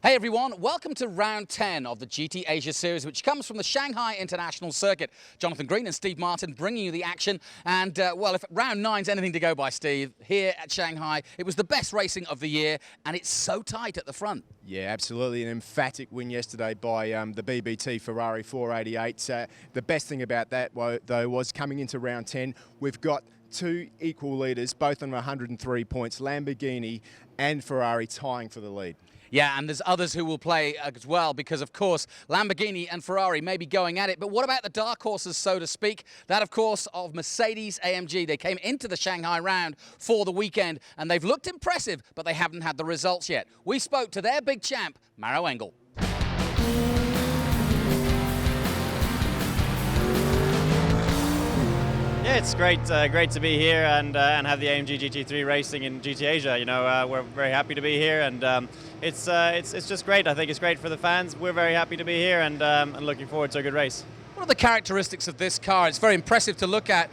Hey everyone, welcome to round 10 of the GT Asia series, which comes from the Shanghai International Circuit. Jonathan Green and Steve Martin bringing you the action. And well, if round 9's anything to go by, Steve, here at Shanghai, it was the best racing of the year, and it's so tight at the front. Yeah, absolutely. An emphatic win yesterday by the BBT Ferrari 488. The best thing about that, though, was coming into round 10, we've got two equal leaders, both on 103 points, Lamborghini and Ferrari tying for the lead. Yeah, and there's others who will play as well because, of course, Lamborghini and Ferrari may be going at it. But what about the dark horses, so to speak? That, of course, of Mercedes-AMG. They came into the Shanghai round for the weekend, and they've looked impressive, but they haven't had the results yet. We spoke to their big champ, Maro Engel. Yeah, it's great to be here and have the AMG GT3 racing in GT Asia. You know, we're very happy to be here, and it's just great. I think it's great for the fans. We're very happy to be here and looking forward to a good race. What are the characteristics of this car? It's very impressive to look at.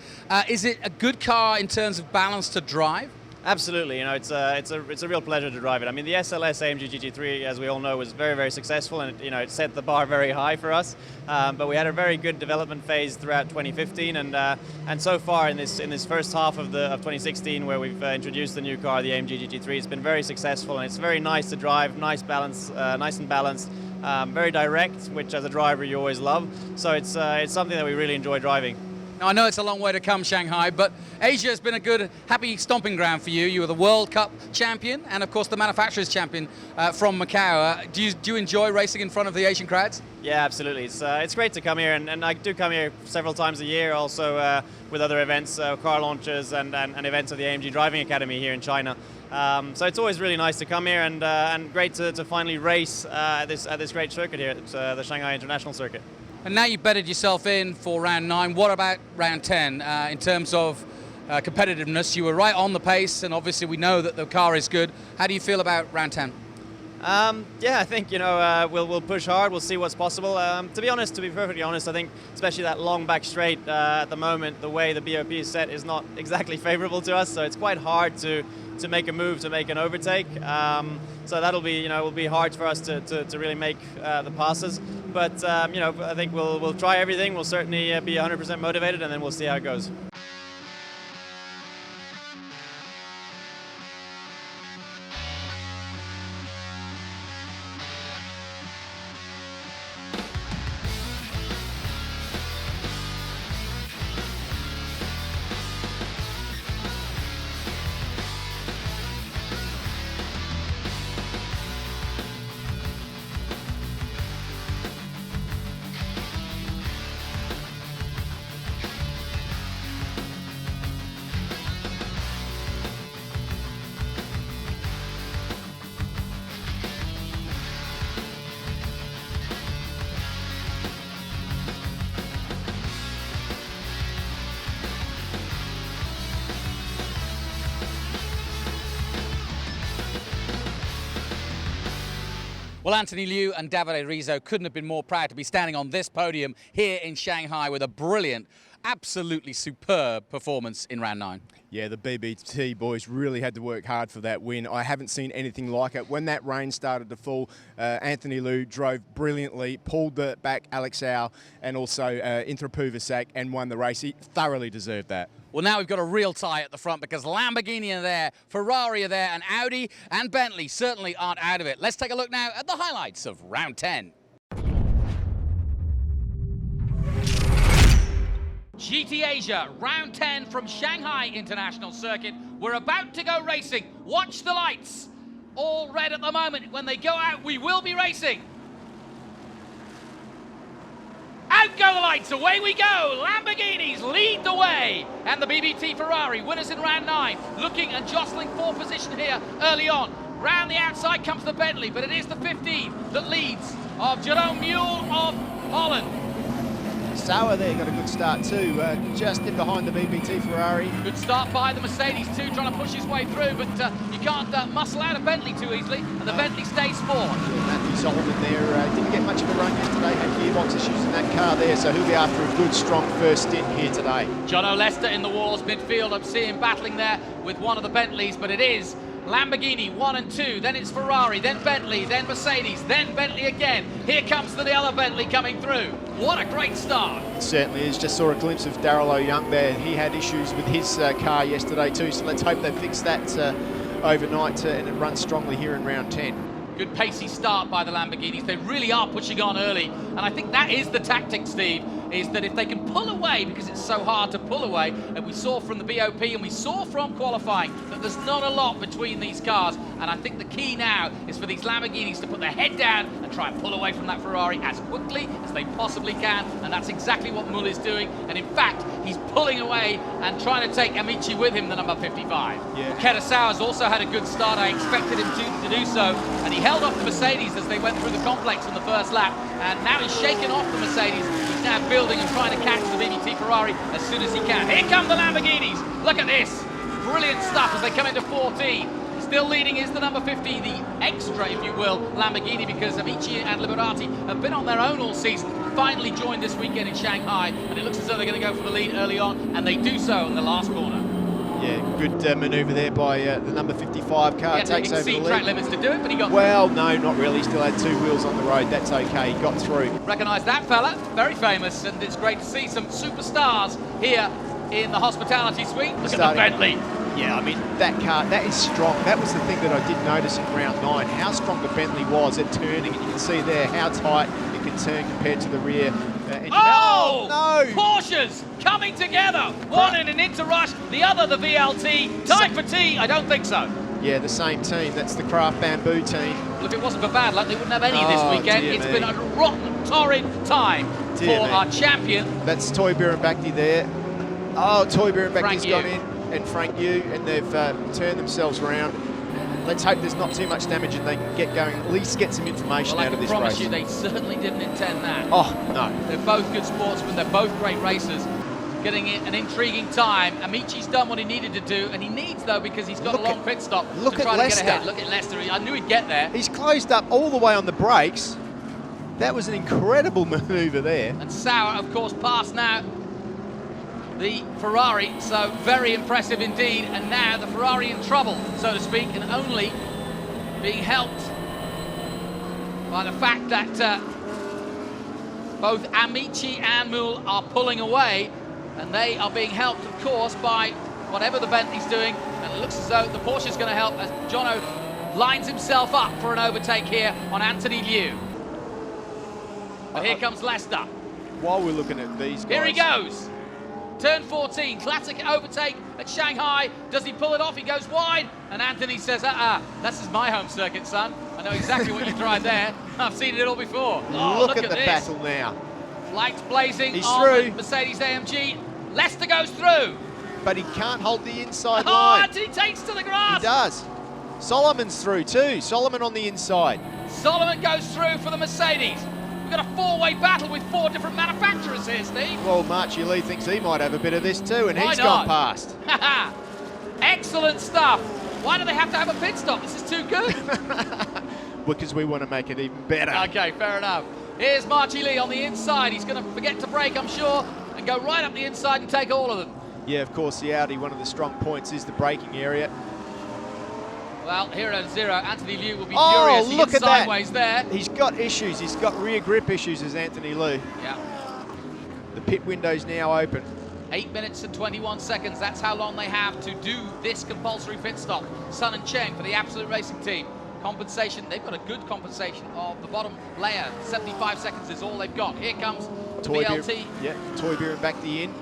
Is it a good car in terms of balance to drive? Absolutely, you know, it's a real pleasure to drive it. I mean, the SLS AMG GT3, as we all know, was very, very successful, and it set the bar very high for us. But we had a very good development phase throughout 2015, and so far in this first half of 2016, where we've introduced the new car, the AMG GT3, it's been very successful, and it's very nice to drive, nice and balanced. Very direct, which as a driver you always love. So it's something that we really enjoy driving. Now, I know it's a long way to come, Shanghai, but Asia has been a good, happy stomping ground for you. You were the World Cup champion and, of course, the manufacturer's champion from Macau. Do you enjoy racing in front of the Asian crowds? Yeah, absolutely. It's great to come here, and I do come here several times a year, also with other events, car launches and events of the AMG Driving Academy here in China. So it's always really nice to come here and great to finally race at this great circuit here at the Shanghai International Circuit. And now you've betted yourself in for round 9. What about round 10 in terms of competitiveness? You were right on the pace, and obviously we know that the car is good. How do you feel about round 10? Yeah, I think we'll push hard. We'll see what's possible. To be perfectly honest, I think especially that long back straight at the moment, the way the BOP is set is not exactly favourable to us. So it's quite hard to make a move, to make an overtake. So that'll be will be hard for us to really make the passes. But I think we'll try everything. We'll certainly be 100% motivated, and then we'll see how it goes. Well, Anthony Liu and Davide Rizzo couldn't have been more proud to be standing on this podium here in Shanghai with a brilliant, absolutely superb performance in round 9. Yeah, the BBT boys really had to work hard for that win. I haven't seen anything like it. When that rain started to fall, Anthony Liu drove brilliantly, pulled back Alex Au and also Intrapuvasak and won the race. He thoroughly deserved that. Well, now we've got a real tie at the front because Lamborghini are there, Ferrari are there, and Audi and Bentley certainly aren't out of it. Let's take a look now at the highlights of round 10. GT Asia, round 10 from Shanghai International Circuit. We're about to go racing. Watch the lights. All red at the moment. When they go out, we will be racing. Out go the lights, away we go. Lamborghinis lead the way. And the BBT Ferrari, winners in round 9, looking and jostling for position here early on. Round the outside comes the Bentley, but it is the 15 that leads of Jerome Mule of Holland. Sauer there got a good start too, just in behind the BBT Ferrari. Good start by the Mercedes too, trying to push his way through, but you can't muscle out a Bentley too easily, and the Bentley stays 4. Matthew Solomon there didn't get much of a run yesterday, had gearbox issues in that car there, so he'll be after a good strong first stint here today. John O'Lester in the walls midfield, I'm seeing battling there with one of the Bentleys, but it is Lamborghini 1 and 2, then it's Ferrari, then Bentley, then Mercedes, then Bentley again. Here comes the other Bentley coming through. What a great start. It certainly is. Just saw a glimpse of Darryl O'Young there. He had issues with his car yesterday too, so let's hope they fix that overnight and it runs strongly here in round 10. Good pacey start by the Lamborghinis. They really are pushing on early. And I think that is the tactic, Steve, is that if they can pull away, because it's so hard to pull away, and we saw from the BOP and we saw from qualifying that there's not a lot between these cars. And I think the key now is for these Lamborghinis to put their head down and try and pull away from that Ferrari as quickly as they possibly can. And that's exactly what Mull is doing. And in fact, he's pulling away and trying to take Amici with him, the number 55. Yeah. Ketasau's also had a good start. I expected him to do so. And he held off the Mercedes as they went through the complex on the first lap. And now he's shaken off the Mercedes. He's now building and trying to catch the BBT Ferrari as soon as he can. Here come the Lamborghinis. Look at this. Brilliant stuff as they come into 14. Still leading is the number 50, the extra, if you will, Lamborghini, because Amici and Liberati have been on their own all season. Finally joined this weekend in Shanghai, and it looks as though they're going to go for the lead early on, and they do so in the last corner. Yeah, good manoeuvre there by the number 55 car. He Takes over the lead. track limits to do it, but he got Well, no, not really. Still had two wheels on the road. That's okay. He got through. Recognise that fella, very famous, and it's great to see some superstars here in the hospitality suite. Look at the Bentley. Yeah, I mean, that car, that is strong. That was the thing that I did notice in round 9, how strong the Bentley was at turning, and you can see there how tight it can turn compared to the rear. Oh! No! Porsches coming together. One in an inter-rush, the other the VLT. Time for T? I don't think so. Yeah, the same team. That's the Craft Bamboo team. Look, if it wasn't for bad luck, they wouldn't have any this weekend. It's been a rotten, torrid time for our champion. That's Toy Birambakti there. Oh, Toy Birambakti's gone in, and Frank Yu, and they've turned themselves around. Let's hope there's not too much damage and they can get going, at least get some information out of this race. I promise you, they certainly didn't intend that. Oh, no. They're both good sportsmen. They're both great racers. Getting it an intriguing time. Amici's done what he needed to do, and he needs, though, because he's got a long pit stop to try to get ahead. Look at Leicester. I knew he'd get there. He's closed up all the way on the brakes. That was an incredible manoeuvre there. And Sauer, of course, passed now the Ferrari, so very impressive indeed. And now the Ferrari in trouble, so to speak, and only being helped by the fact that both Amici and Mull are pulling away, and they are being helped, of course, by whatever the Bentley's doing. And it looks as though the Porsche's going to help as Jono lines himself up for an overtake here on Anthony Liu. But here comes Leicester. While we're looking at these guys. Here he goes. Turn 14, classic overtake at Shanghai. Does he pull it off? He goes wide, and Anthony says, this is my home circuit, son. I know exactly what you tried there. I've seen it all before. Oh, look at the battle now. Lights blazing. He's on through. The Mercedes AMG. Leicester goes through. But he can't hold the inside Oh, line. Anthony takes to the grass. He does. Solomon's through too. Solomon on the inside. Solomon goes through for the Mercedes. We've got a four-way battle with four different manufacturers here, Steve. Well, Marchie Lee thinks he might have a bit of this too, and he's not? gone past. Excellent stuff. Why do they have to have a pit stop? This is too good. Because we want to make it even better. Okay, fair enough. Here's Marchie Lee on the inside. He's going to forget to brake, I'm sure, and go right up the inside and take all of them. Yeah, of course, the Audi, one of the strong points is the braking area. Well, here at 0, Anthony Liu will be furious. He Look gets at that. sideways there. He's got issues. He's got rear grip issues as Anthony Liu. Yeah. The pit window's now open. 8 minutes and 21 seconds. That's how long they have to do this compulsory pit stop. Sun and Cheng for the Absolute Racing team. Compensation, they've got a good compensation of the bottom layer. 75 seconds is all they've got. Here comes BLT. Toy Birambakti in.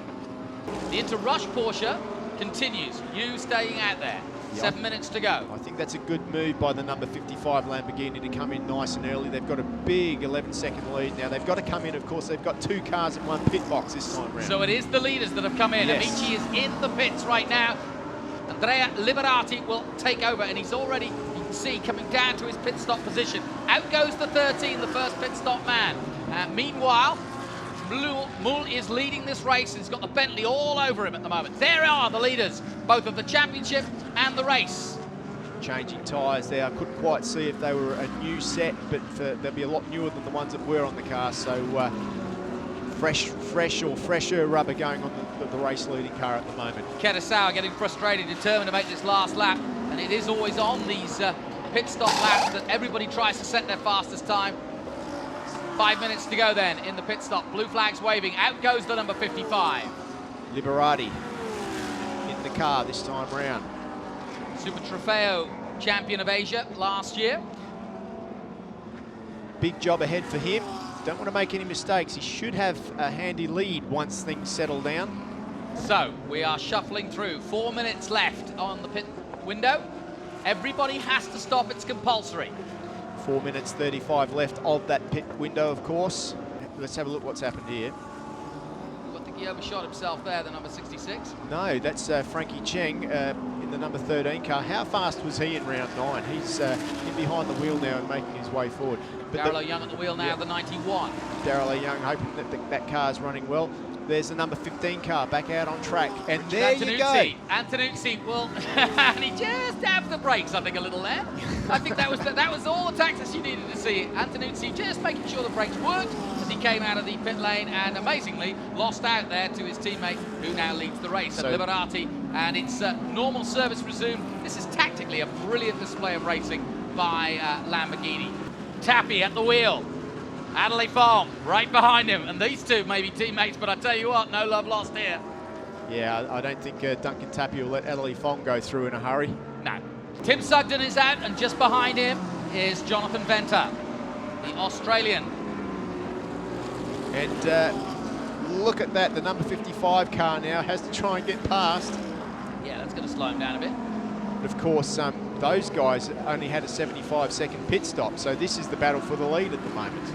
The inter-rush Porsche continues. You staying out there. 7 minutes to go. I think that's a good move by the number 55 Lamborghini to come in nice and early. They've got a big 11-second lead now. They've got to come in, of course. They've got 2 cars in 1 pit box this time round. So it is the leaders that have come in. Yes. Amici is in the pits right now. Andrea Liberati will take over, and he's already, you can see, coming down to his pit stop position. Out goes the 13, the first pit stop man. Meanwhile, Mull is leading this race. He's got the Bentley all over him at the moment. There are the leaders, both of the championship and the race. Changing tyres there. I couldn't quite see if they were a new set, but they'll be a lot newer than the ones that were on the car. So fresher rubber going on the race leading car at the moment. Ketasauer getting frustrated, determined to make this last lap. And it is always on these pit stop laps that everybody tries to set their fastest time. 5 minutes to go then in the pit stop. Blue flag's waving. Out goes the number 55. Liberati in the car this time round. Super Trofeo champion of Asia last year. Big job ahead for him. Don't want to make any mistakes. He should have a handy lead once things settle down. So we are shuffling through. 4 minutes left on the pit window. Everybody has to stop. It's compulsory. 4 minutes 35 left of that pit window, of course. Let's have a look what's happened here. I think he overshot himself there, the number 66. No, that's Frankie Cheng in the number 13 car. How fast was he in round 9? He's in behind the wheel now and making his way forward. Darryl Young at the wheel now, the 91. Darryl Young hoping that that car's running well. There's the number 15 car back out on track. And there you go. Antonuzzi, well, and he just tapped the brakes, I think, a little there. I think that was all the tactics you needed to see. Antonuzzi just making sure the brakes worked as he came out of the pit lane and amazingly lost out there to his teammate who now leads the race at Liberati. And it's normal service resumed. This is tactically a brilliant display of racing by Lamborghini. Tappy at the wheel. Adelaide Farm right behind him, and these two may be teammates, but I tell you what, no love lost here. Yeah, I don't think Duncan Tappy will let Adelaide Fong go through in a hurry. No. Tim Sugden is out, and just behind him is Jonathan Venter, the Australian. And look at that, the number 55 car now has to try and get past. Yeah, that's going to slow him down a bit. But of course, those guys only had a 75-second pit stop, so this is the battle for the lead at the moment.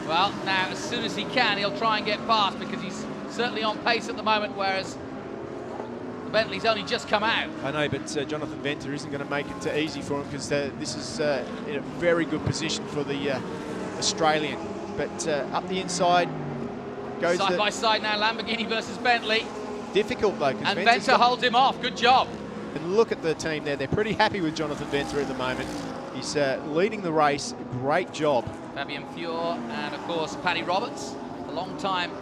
Well, now, as soon as he can, he'll try and get past because he's certainly on pace at the moment, whereas the Bentley's only just come out. I know, but Jonathan Venter isn't going to make it easy for him because this is in a very good position for the Australian. But up the inside goes side by side now, Lamborghini versus Bentley. Difficult, though. And Venter holds him off. Good job. And look at the team there. They're pretty happy with Jonathan Venter at the moment. He's leading the race. Great job. Fabian Fior and, of course, Paddy Roberts, a long-time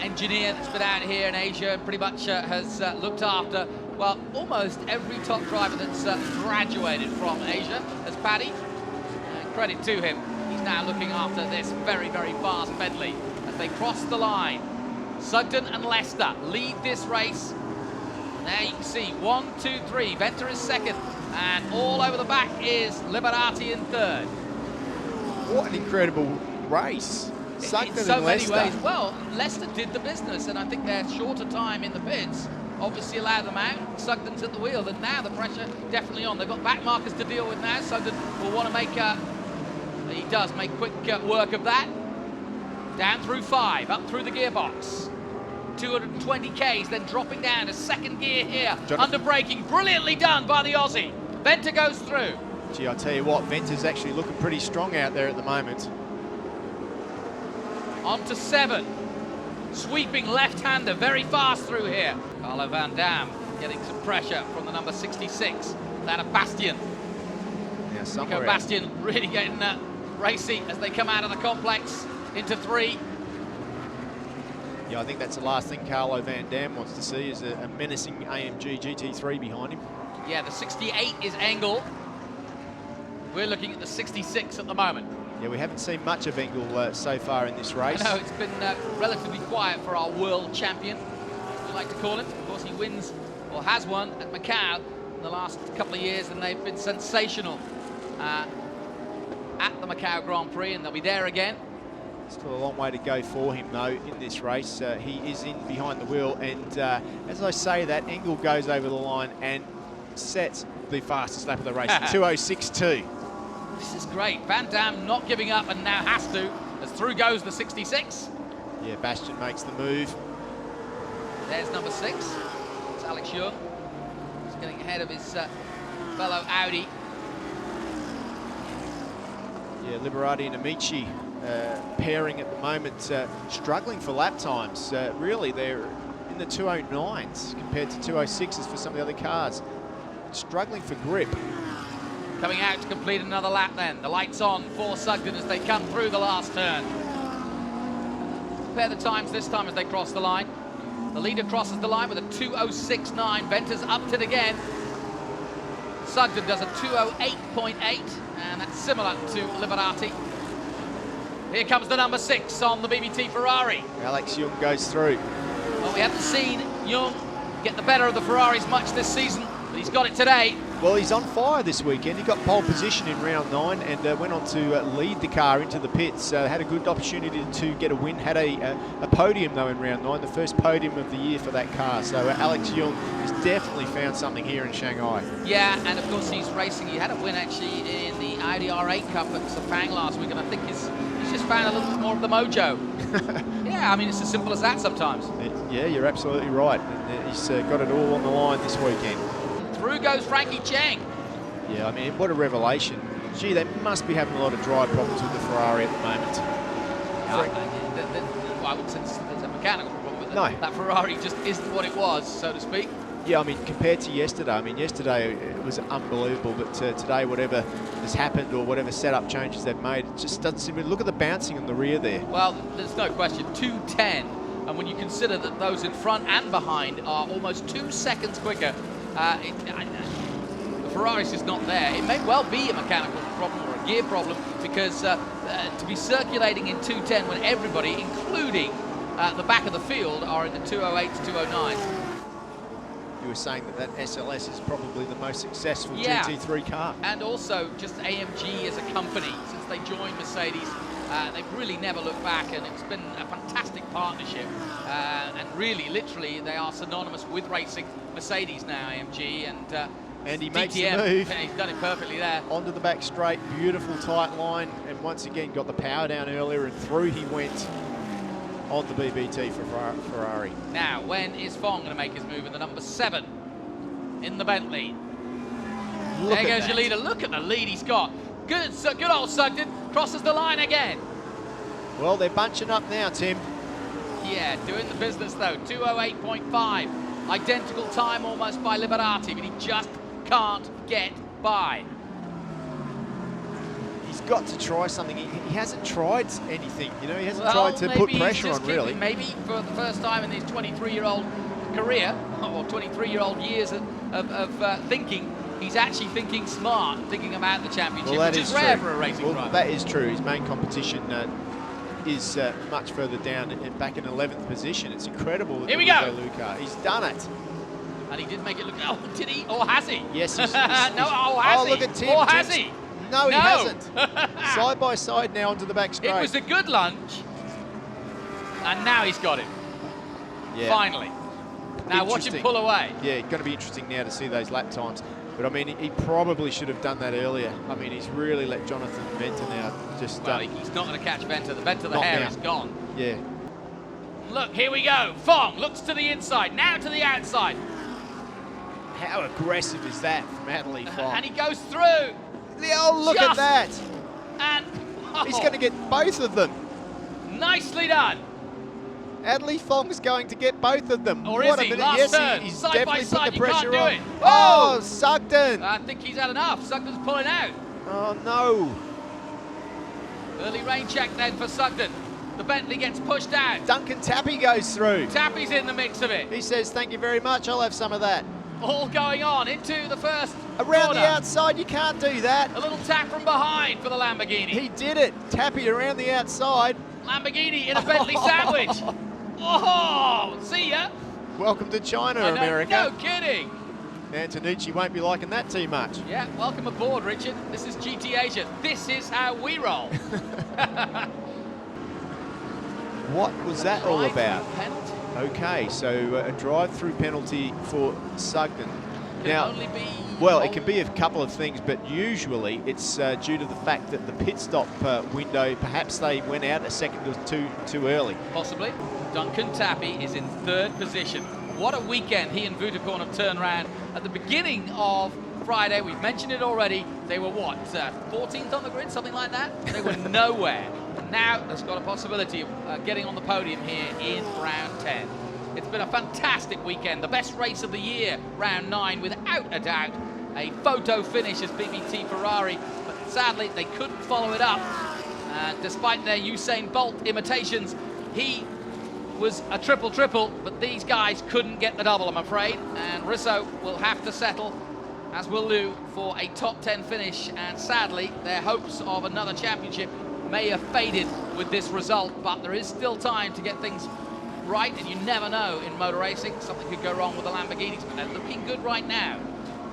engineer that's been out here in Asia and pretty much has looked after, well, almost every top driver that's graduated from Asia as Paddy. Credit to him. He's now looking after this very, very fast Bentley as they cross the line. Sugden and Lester lead this race. There you can see 1, 2, 3. Venter is second, and all over the back is Liberati in third. What an incredible race. In so many ways. Well, Leicester did the business, and I think their shorter time in the pits obviously allowed them out. Sugden's at the wheel, and now the pressure definitely on. They've got back markers to deal with now. Sugden will want to make, he does make quick work of that. Down through 5, up through the gearbox. 220 Ks, then dropping down to second gear here. Under braking, brilliantly done by the Aussie. Venter goes through. Gee, I'll tell you what, Venter's actually looking pretty strong out there at the moment. On to 7. Sweeping left-hander, very fast through here. Carlo Van Dam getting some pressure from the number 66. That of Bastian. Yeah, Nico Bastian really getting racy as they come out of the complex into 3. Yeah, I think that's the last thing Carlo Van Dam wants to see is a menacing AMG GT3 behind him. Yeah, the 68 is Engel. We're looking at the 66 at the moment. Yeah, we haven't seen much of Engel so far in this race. I know, it's been relatively quiet for our world champion, we like to call him. Of course, he wins, or has won, at Macau in the last couple of years, and they've been sensational at the Macau Grand Prix, and they'll be there again. Still a long way to go for him, though, in this race. He is in behind the wheel, and as I say that, Engel goes over the line and sets the fastest lap of the race, 2:06.2. This is great. Van Dam not giving up and now has to, as through goes the 66. Yeah, Bastian makes the move. There's number 6. It's Alex Young. He's getting ahead of his fellow Audi. Yeah, Liberati and Amici pairing at the moment, struggling for lap times. Really, they're in the 2:09s compared to 2:06s for some of the other cars. Struggling for grip. Coming out to complete another lap then. The lights on for Sugden as they come through the last turn. Compare the times this time as they cross the line. The leader crosses the line with a 2:06.9. Venter's upped it again. Sugden does a 2:08.8, and that's similar to Liberati. Here comes the number 6 on the BBT Ferrari. Alex Young goes through. Well, we haven't seen Young get the better of the Ferraris much this season, but he's got it today. Well, he's on fire this weekend. He got pole position in round 9 and went on to lead the car into the pits. Had a good opportunity to get a win. Had a podium, though, in round 9, the first podium of the year for that car. So Alex Young has definitely found something here in Shanghai. Yeah, and of course he's racing. He had a win, actually, in the Audi R8 Cup at Sepang last week, and I think he's just found a little bit more of the mojo. Yeah, I mean, it's as simple as that sometimes. Yeah, you're absolutely right. And he's got it all on the line this weekend. Through goes Frankie Cheng. Yeah, I mean, what a revelation. Gee, they must be having a lot of drive problems with the Ferrari at the moment. Well, I wouldn't say it's a mechanical problem, but No. that Ferrari just isn't what it was, so to speak. Yeah, I mean, compared to yesterday, I mean, yesterday it was unbelievable, but today, whatever has happened or whatever setup changes they've made, it just doesn't seem to. Look at the bouncing in the rear there. Well, there's no question, 2:10, and when you consider that those in front and behind are almost 2 seconds quicker, the Ferrari's just not there. It may well be a mechanical problem or a gear problem, because to be circulating in 2:10 when everybody, including the back of the field, are in the 2:08s, 2:09s. You were saying that SLS is probably the most successful Yeah. GT3 car. And also just AMG as a company, since they joined Mercedes, they've really never looked back, and it's been a fantastic partnership. And really, literally, they are synonymous with racing Mercedes now, AMG, and he makes the DTM, move. he's done it perfectly there. Onto the back straight, beautiful tight line, and once again got the power down earlier, and through he went on the BBT for Ferrari. Now, when is Fong going to make his move in the number 7 in the Bentley? Look There at goes that. your leader. Look at the lead he's got. Good old Sugden crosses the line again. Well, they're bunching up now, Tim. Yeah, doing the business though. 2:08.5. Identical time almost by Liberati, but he just can't get by. He's got to try something. He hasn't tried anything, you know. He hasn't tried to put maybe pressure he's on, just really. Maybe for the first time in his 23-year-old career, or 23-year-old years of thinking, he's actually thinking smart, thinking about the championship, Well, that which is is rare true. for a racing Well, driver. that is true. His main competition is much further down, back in 11th position. It's incredible. Here we go. Luca. He's done it. And he did make it look. Oh, did he? Or has he? Yes, no. Oh, has he? look at Tim. Or has Tim's- he? No, he No. hasn't. Side by side now onto the back straight. It was a good lunge, and now he's got him. Yeah. Finally. Now watch him Interesting. pull away. Yeah, going to be interesting now to see those lap times. But I mean, he probably should have done that earlier. I mean, he's really let Jonathan Venter now just. Well, he's not going to catch Venter. The Venter, the Not hair now. is gone. Yeah. Look, here we go. Fong looks to the inside, now to the outside. How aggressive is that from Adley Fong? And he goes through. Oh, look at Just- that! And He's going to get both of them. nicely done. Adley Fong's going to get both of them. Or What is a he? minute. Last Yes, turn. he's Side by definitely side, put the you can't pressure do on. it. Oh, Sugden! I think he's had enough. Sugden's pulling out. Oh, no. Early rain check then for Sugden. The Bentley gets pushed out. Duncan Tappy goes through. Tappy's in the mix of it. He says, thank you very much, I'll have some of that. All going on into the first Around corner. the outside, you can't do that. A little tap from behind for the Lamborghini. He did it. Tappy around the outside. Lamborghini in a Bentley sandwich. Oh, see ya. Welcome to China, I know, America. no kidding. Antonucci won't be liking that too much. Yeah, welcome aboard, Richard. This is GT Asia. This is how we roll. What was that all Drive about? through penalty Okay, so a drive-through penalty for Sugden. can Now, only be well, it can be a couple of things, but usually it's due to the fact that the pit stop window, perhaps they went out a second or two too early. possibly. Duncan Tappy is in 3rd position. What a weekend he and Vutakorn have turned around. At the beginning of Friday, we've mentioned it already, they were what, 14th on the grid, something like that? They were nowhere. Now there's got a possibility of getting on the podium here in round 10. It's been a fantastic weekend, the best race of the year, round 9, without a doubt. A photo finish as BBT Ferrari, but sadly they couldn't follow it up. Despite their Usain Bolt imitations, he was a triple-triple, but these guys couldn't get the double, I'm afraid. And Risso will have to settle as will Liu, for a top 10 finish, and sadly their hopes of another championship may have faded with this result, but there is still time to get things right, and you never know in motor racing. Something could go wrong with the Lamborghinis, but they're looking good right now.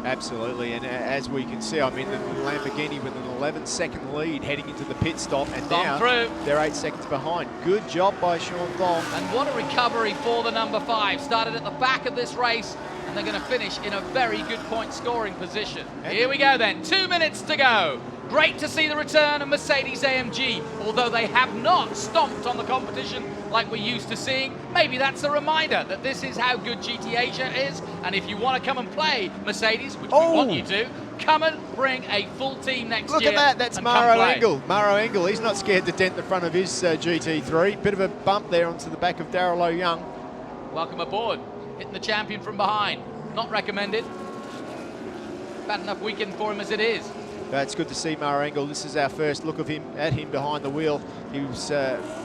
Absolutely, and as we can see, I mean, the Lamborghini with an 11-second lead heading into the pit stop, and now they're 8 seconds behind. Good job by Sean Thong. And what a recovery for the number 5. Started at the back of this race, and they're going to finish in a very good point scoring position. Here we go then, 2 minutes to go. Great to see the return of Mercedes AMG, although they have not stomped on the competition like we're used to seeing. Maybe that's a reminder that this is how good GT Asia is, and if you want to come and play Mercedes, which we want you to, come and bring a full team next year. Look at that, that's Maro Engel. Maro Engel, he's not scared to dent the front of his GT3. Bit of a bump there onto the back of Darryl O'Young. Welcome aboard. Hitting the champion from behind. Not recommended. Bad enough weekend for him as it is. It's good to see Maro Engel. This is our first look of him behind the wheel. He was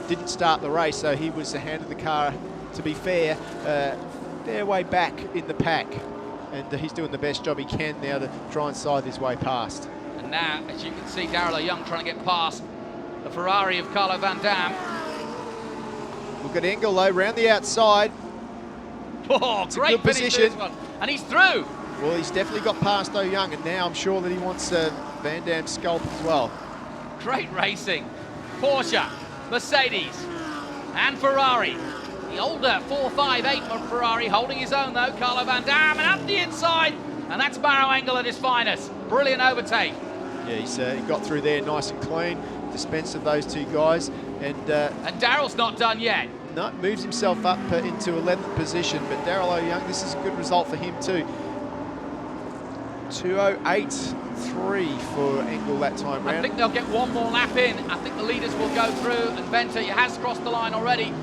didn't start the race, so he was handed the car, to be fair, their way back in the pack. And he's doing the best job he can now to try and scythe his way past. And now, as you can see, Darryl O'Young trying to get past the Ferrari of Carlo Van Dam. Look at Engel though, round the outside. Oh, great finish to this one. And he's through. Well, he's definitely got past O'Young, and now I'm sure that he wants Van Dam's scalp as well. Great racing. Porsche, Mercedes, and Ferrari. The older 458 Ferrari holding his own though. Carlo Van Dam, and up the inside, and that's Maro Engel at his finest. Brilliant overtake. Yeah, he got through there nice and clean. Dispensed of those two guys, and Darryl's not done yet. No, moves himself up into 11th position. But Darryl O'Young, this is a good result for him too. 2:08.3 for Engel that time round. I think they'll get one more lap in. I think the leaders will go through, and Venter has crossed the line already.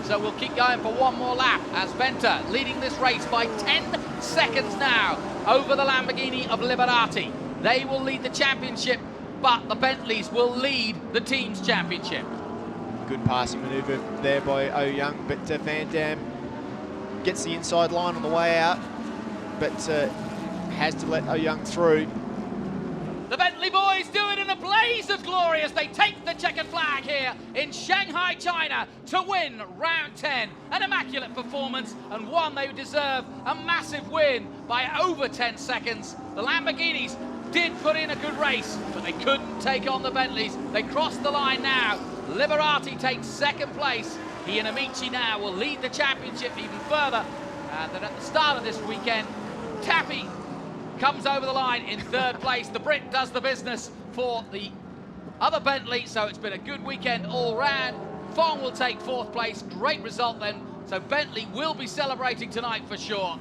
So we'll keep going for one more lap as Venter leading this race by 10 seconds now over the Lamborghini of Liberati. They will lead the championship, but the Bentleys will lead the team's championship. Good passing manoeuvre there by O'Young, but Van Dam gets the inside line on the way out, but has to let O'Young through. The Bentley boys do it in a blaze of glory as they take the checkered flag here in Shanghai, China, to win round 10. An immaculate performance, and one they deserve a massive win by over 10 seconds. The Lamborghinis did put in a good race, but they couldn't take on the Bentleys. They crossed the line now. Liberati takes second place. He and Amici now will lead the championship even further. And then at the start of this weekend, Tappy comes over the line in third place. The Brit does the business for the other Bentley, so it's been a good weekend all round. Fong will take fourth place. Great result then. So Bentley will be celebrating tonight for sure.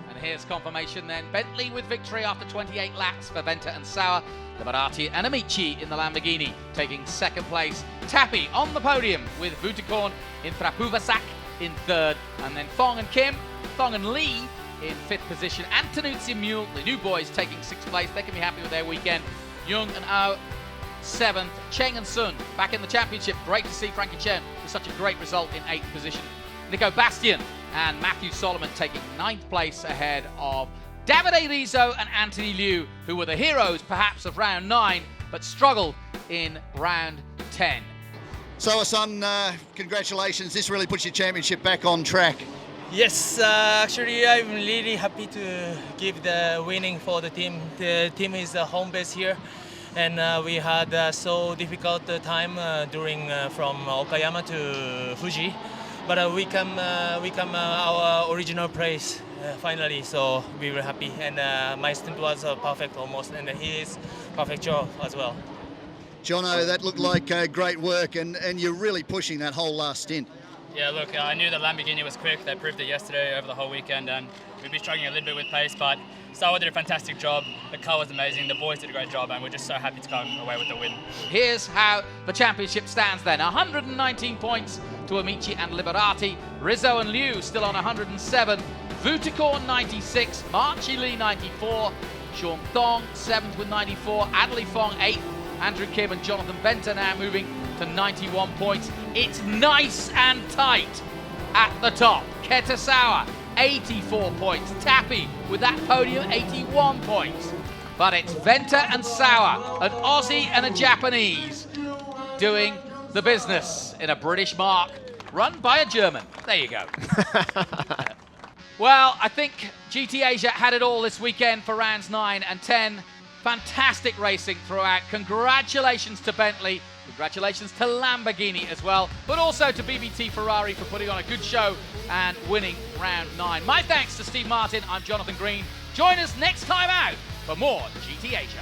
And here's confirmation then. Bentley with victory after 28 laps for Venter and Sauer. Liberati and Amici in the Lamborghini taking second place. Tappy on the podium with Vutikon in Trapuvasak in third. And then Fong and Kim, Fong and Lee in fifth position. Antonuzzi and Mule, the new boys, taking sixth place. They can be happy with their weekend. Jung and Ao, seventh. Cheng and Sun back in the championship. Great to see Frankie Chen with such a great result in eighth position. Nico Bastian and Matthew Solomon taking ninth place ahead of Davide Rizzo and Anthony Liu, who were the heroes perhaps of round 9, but struggled in round 10. So, son, congratulations. This really puts your championship back on track. Yes, actually I'm really happy to give the winning for the team. The team is the home base here, and we had so difficult time during from Okayama to Fuji, but we come our original place finally. So we were happy, and my stint was perfect almost, and his perfect job as well. Jono, that looked like great work, and you're really pushing that whole last stint. Yeah, look, I knew the Lamborghini was quick. They proved it yesterday over the whole weekend, and we'd be struggling a little bit with pace, but Sauer did a fantastic job. The car was amazing. The boys did a great job, and we're just so happy to come away with the win. Here's how the championship stands then. 119 points to Amici and Liberati. Rizzo and Liu still on 107. Vutikon 96. Marchi Lee 94. Sean Thong 7th with 94. Adley Fong 8th. Andrew Kim and Jonathan Venter now moving to 91 points. It's nice and tight at the top. Ketasawa, 84 points. Tappy with that podium, 81 points. But it's Venter and Sauer, an Aussie and a Japanese, doing the business in a British mark, run by a German. There you go. Well, I think GT Asia had it all this weekend for rounds 9 and 10. Fantastic racing throughout. Congratulations to Bentley. Congratulations to Lamborghini as well, but also to BBT Ferrari for putting on a good show and winning round 9. My thanks to Steve Martin. I'm Jonathan Green. Join us next time out for more GT Asia.